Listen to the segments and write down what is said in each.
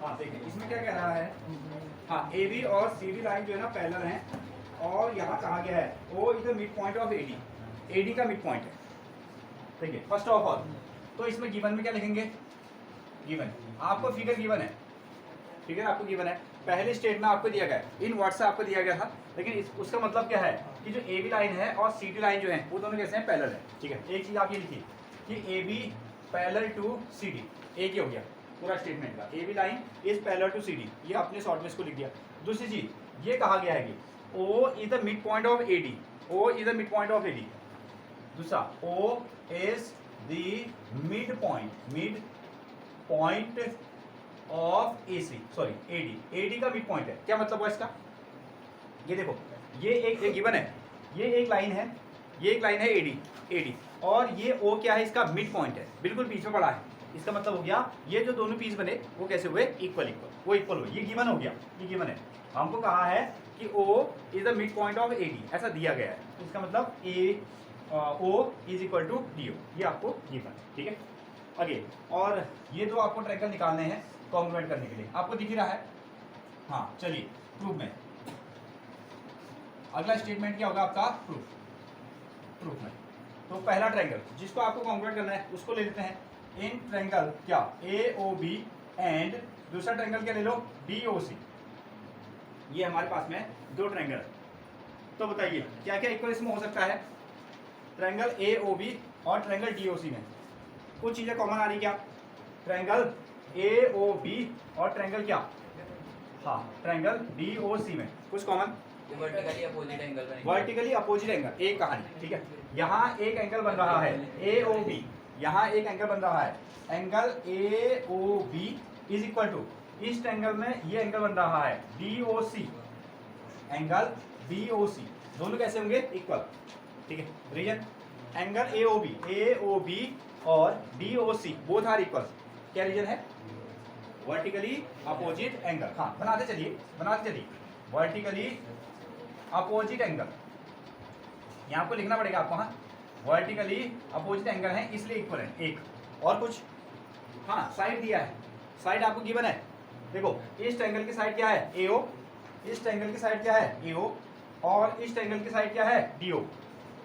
हाँ देखिए इसमें क्या कह रहा है, हाँ ए बी और सी डी लाइन जो है ना पैरेलल हैं, और यहाँ कहा गया है O is the mid point of A D का मिड पॉइंट है। ठीक है, फर्स्ट ऑफ ऑल तो इसमें गिवन में क्या लिखेंगे, गिवन आपको फिगर गिवन है, फिगर आपको गिवन है, पहले स्टेट में आपको दिया गया है, इन वर्ड से आपको दिया गया था, लेकिन उसका मतलब क्या है कि जो ए बी लाइन है और सी डी लाइन जो है वो दोनों कैसे हैं, पैरेलल है। ठीक है, एक चीज आप ये लिखिए कि A B parallel to C D, एक ही हो गया पूरा स्टेटमेंट का, A B line is parallel to C D, ये आपने शॉर्ट में इसको लिख दिया। दूसरी चीज ये कहा गया है कि O is the mid point of A D, O is the mid point of A D. दूसरा O is the mid point of A C, sorry A D, A D का मिड पॉइंट है। क्या मतलब हुआ इसका, ये देखो ये एक गिवन है, ये एक लाइन है, ये एक लाइन है ए डी, और ये ओ क्या है, इसका मिड पॉइंट है, बिल्कुल बीच में पड़ा है। इसका मतलब हो गया ये जो दोनों पीस बने वो कैसे हुए, इक्वल, वो इक्वल हुए, ये गिवन हो गया, ये गिवन है। हमको कहा है कि O is the mid point of A D, ऐसा दिया गया है, इसका मतलब O is equal to D O, ये आपको गिवन। ठीक है, अगेन और ये दो आपको ट्रायंगल निकालने हैं कॉन्ग्रुएंट करने के लिए, आपको दिख ही रहा है। हाँ चलिए प्रूफ में, अगला स्टेटमेंट क्या होगा आपका, प्रूफ में। तो पहला ट्रायंगल जिसको आपको कॉन्ग्रुएंट करना है उसको ले लेते हैं, इन ट्रायंगल क्या ए ओ बी एंड दूसरा ट्रायंगल क्या ले लो, डी ओ सी। ये हमारे पास में दो ट्रायंगल है, तो बताइए क्या क्या इक्वल इसमें हो सकता है, ट्रायंगल ए ओ बी और ट्रायंगल डी ओ सी में कुछ चीजें कॉमन आ रही क्या, ट्रायंगल ए ओ बी और ट्रायंगल क्या, हाँ ट्रायंगल डी ओ सी में कुछ कॉमन, वर्टिकली अपोजिट एंगल बनेंगे, वर्टिकली अपोजिट एंगल, एक कहानी। ठीक है, यहाँ एक एंगल बन रहा है ए ओ बी, यहाँ एक एंगल बन रहा है, angle A O B is equal to इस ट्रायंगल में ये एंगल बन रहा है D O C, angle D O C, दोनों कैसे होंगे, इक्वल। ठीक है, reason angle A O B और D O C both are equal, क्या रीजन है, वर्टिकली अपोजिट एंगल। हाँ बनाते चलिए वर्टिकली अपोजिट एंगल, यहाँ आपको लिखना पड़ेगा आपको, हाँ वर्टिकली अपोजिट एंगल है इसलिए इक्वल है, एक और कुछ, हाँ साइड दिया है, साइड आपको गिवन है, देखो इस ट्रायंगल की साइड क्या है ए ओ, इस ट्रायंगल की साइड क्या है ए ओ, और इस ट्रायंगल की साइड क्या है डी ओ,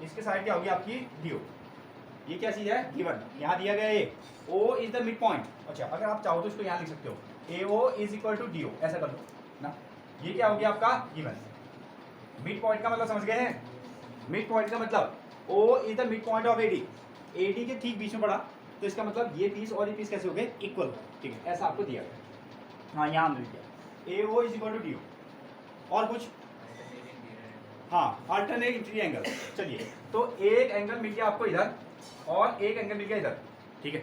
इसकी साइड क्या होगी आपकी डी ओ। ये क्या चीज है, गिवन, यहाँ दिया गया है O is the mid point. अच्छा अगर आप चाहो तो इसको यहाँ लिख सकते हो A O is equal to D O, ऐसा कर लो ना, ये क्या हो गया आपका गिवन। मिड पॉइंट का मतलब समझ गए हैं, मिड पॉइंट का मतलब O is the mid point of A D के ठीक बीच में पड़ा, तो इसका मतलब ये पीस और ये पीस कैसे हो गए, इक्वल। ठीक है, ऐसा आपको दिया गया, हाँ यहाँ हमने दिया A O is equal to D O, और कुछ, हाँ अल्टरनेट इंटीरियर एंगल। चलिए तो एक एंगल मिल गया आपको इधर और एक एंगल मिल गया इधर। ठीक है,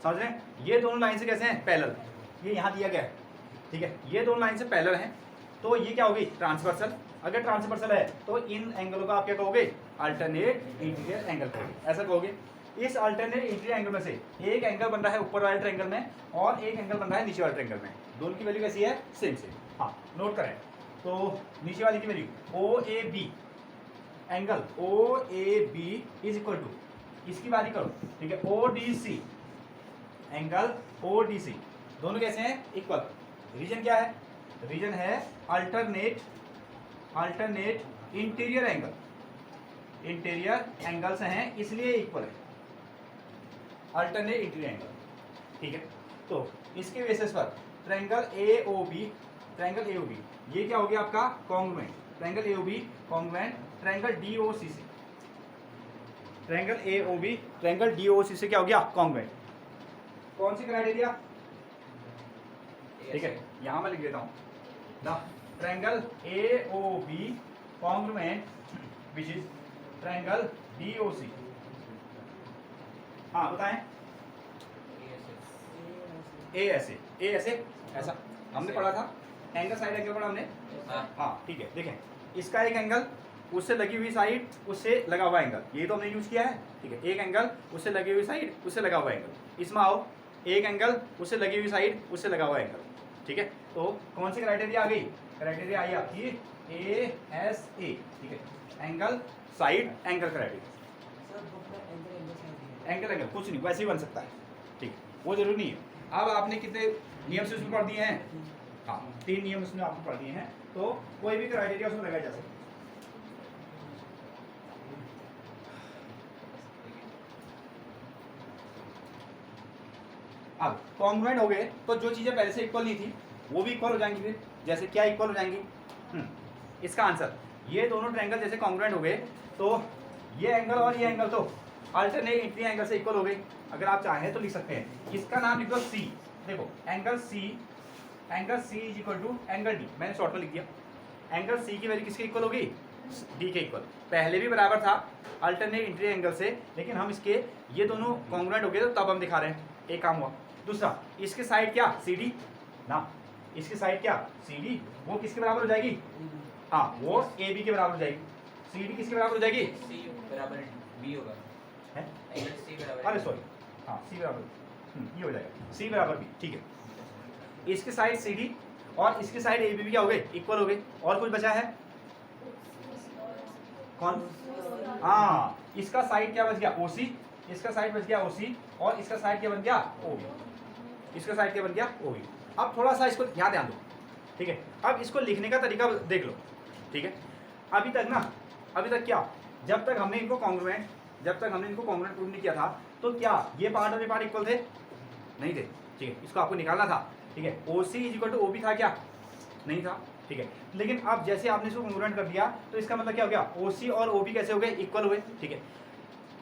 समझ रहे हैं, ये दोनों लाइन से कैसे हैं, पैरेलल, ये यहाँ दिया गया है। ठीक है, ये दोनों लाइन से पैरेलल हैं, तो ये क्या होगी, ट्रांसवर्सल। अगर ट्रांसवर्सल है तो इन एंगलों का आप क्या कहोगे, अल्टरनेट इंटीरियर एंगल कहोगे, ऐसा कहोगे। इस अल्टरनेट इंटीरियर एंगल में से एक एंगल बन रहा है ऊपर वाले ट्रायंगल में और एक एंगल बन रहा है नीचे वाले ट्रायंगल में, दोनों की वैल्यू कैसी है, सेम। हाँ नोट करें, तो नीचे वाली की value O A B, angle O A B is equal to, इसकी बारी करो। ठीक है, O D C, angle O D C, दोनों कैसे हैं, इक्वल। रीजन क्या है, रीजन है alternate interior angle, interior angles हैं इसलिए इक्वल है, अल्टरनेट इंटीरियर एंगल। ठीक है, तो इसके बेसिस पर ट्रायंगल ए ओ बी, ये क्या हो गया आपका congruent, triangle A O B congruent triangle D O C से, triangle A O B triangle D O C से क्या हो गया, कॉन्ग्रुएंट। कौन सी क्राइटेरिया, ठीक है यहां मैं लिख देता हूं, the triangle A O B congruent which is triangle D O C. हाँ बताएं, ए ऐसे ऐसा हमने पढ़ा था, एंगल साइड एंगल पढ़ा हमने। हाँ ठीक है, देखें इसका एक एंगल उससे लगी हुई साइड उससे लगा हुआ एंगल, ये तो हमने यूज किया है। ठीक है, एक एंगल उससे लगी हुई साइड उससे लगा हुआ एंगल, इसमें आओ एक एंगल उससे लगी हुई साइड उससे लगा हुआ एंगल। ठीक है, तो कौन सी क्राइटेरिया आ गई, क्राइटेरिया आई आपकी ए एस ए। ठीक है, angle side angle criteria, angle कुछ नहीं वैसे ही बन सकता है। ठीक है, वो जरूरी नहीं है। अब आपने कितने नियम से उसमें पढ़ दिए हैं? हाँ, 3 नियम उसमें आपने पढ़ दिए हैं, तो कोई भी क्राइटेरिया उसमें लगाया जा सकता है। अब कॉन्ग्रुएंट हो गए तो जो चीजें पहले से इक्वल नहीं थी वो भी इक्वल हो जाएंगी। फिर जैसे क्या इक्वल हो जाएंगी? इसका आंसर, ये दोनों ट्रायंगल जैसे कॉन्ग्रुएंट हो गए तो ये एंगल और ये एंगल तो अल्टरनेट इंक्लिनेट एंगल से इक्वल हो गई। अगर आप चाहें तो लिख सकते हैं, इसका नाम लिख दो सी। देखो angle C is equal to angle D, मैंने शॉर्ट में लिख दिया। एंगल सी की वैल्यू किसके इक्वल होगी? डी के इक्वल। पहले भी बराबर था अल्टरनेट इंक्लिनेट एंगल से, लेकिन हम इसके ये दोनों कॉन्ग्रुएंट हो गए तो तब हम दिखा रहे हैं, एक काम हुआ। दूसरा, इसके साइड क्या? सी डी ना, इसकी साइड क्या? सी डी, वो किसके बराबर हो जाएगी? हाँ, वो ए बी के बराबर हो जाएगी। सी डी किसके बराबर हो जाएगी? सी बराबर बी होगा है? एंगल सी बराबर अरे सॉरी, हाँ सी बराबर ये हो जाएगा, सी बराबर बी, ठीक है। इसके साइड सी डी और इसके साइड ए बी भी क्या हो गए? इक्वल हो गए। और कुछ बचा है? कौन? हाँ, इसका साइड क्या बच गया? ओ सी, इसका साइड बच गया ओ सी, और इसका साइड क्या बन गया? ओ बी, इसका साइड क्या बन गया? O B. अब थोड़ा सा इसको यहाँ ध्यान दो, ठीक है। अब इसको लिखने का तरीका देख लो, ठीक है। अभी तक क्या, जब तक हमने इनको कॉन्ग्रुएंट प्रूव नहीं किया था, तो क्या ये पार्ट और ये पार्ट इक्वल थे? नहीं थे, ठीक है। इसको आपको निकालना था, ठीक है। O C is equal to O B था क्या? नहीं था, ठीक है। लेकिन अब जैसे आपने इसको कॉन्ग्रुएंट कर दिया तो इसका मतलब क्या हो गया? ओ सी और ओ बी कैसे हो गए? इक्वल हो गए, ठीक है।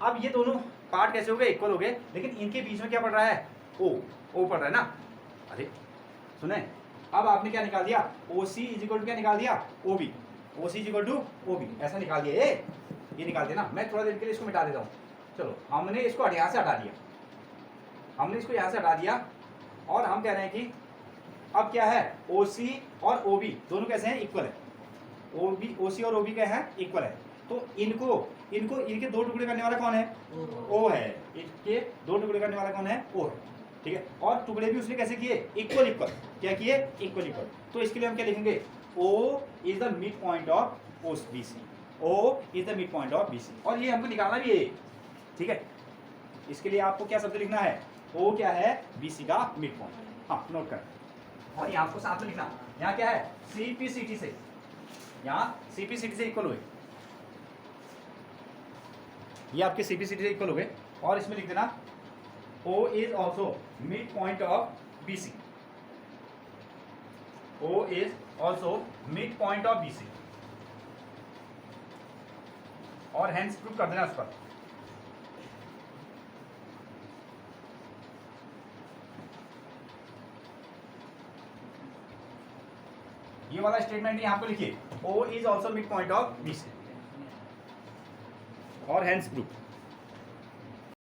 अब ये दोनों पार्ट कैसे हो गए? इक्वल हो गए, लेकिन इनके बीच में क्या पड़ रहा है? ओ पड़ रहा है ना। अरे सुने, अब आपने क्या निकाल दिया? O C is equal to क्या निकाल दिया? O B. O C is equal to O B, ऐसा निकाल दिया। ये निकाल दिया ना। मैं थोड़ा देर के लिए इसको मिटा देता हूँ। चलो, हमने इसको यहाँ से हटा दिया, और हम कह रहे हैं कि अब क्या है? ओ सी और ओ बी दोनों कैसे हैं? इक्वल है। ओ सी और ओ बी क्या है? इक्वल है। तो इनके दो टुकड़े करने वाला कौन है? ओ है। इनके दो टुकड़े करने वाला कौन है? ओ है, ठीक है। और टुकड़े भी उसने कैसे किए? इक्वल। क्या किए? इक्वल। तो इसके लिए हम क्या लिखेंगे? O is the mid point of BC। O is the mid point of BC, और ये हमको निकालना भी है, ठीक है। इसके लिए आपको क्या शब्द लिखना है? O क्या है? BC का मिड पॉइंट। हाँ, नोट कर। और यहाँ आपको साथ में लिखना, यहाँ क्या है? CPCT से, यहाँ CPCT से इक्वल हुए, ये आपके CPCT से इक्वल हो गए। और इसमें लिख देना O is also mid point of BC। O is also mid point of BC, और हेंस प्रूव कर देना उस पर। ये वाला स्टेटमेंट यहां पर लिखिए, O is also mid point of BC, और हेंस प्रूव।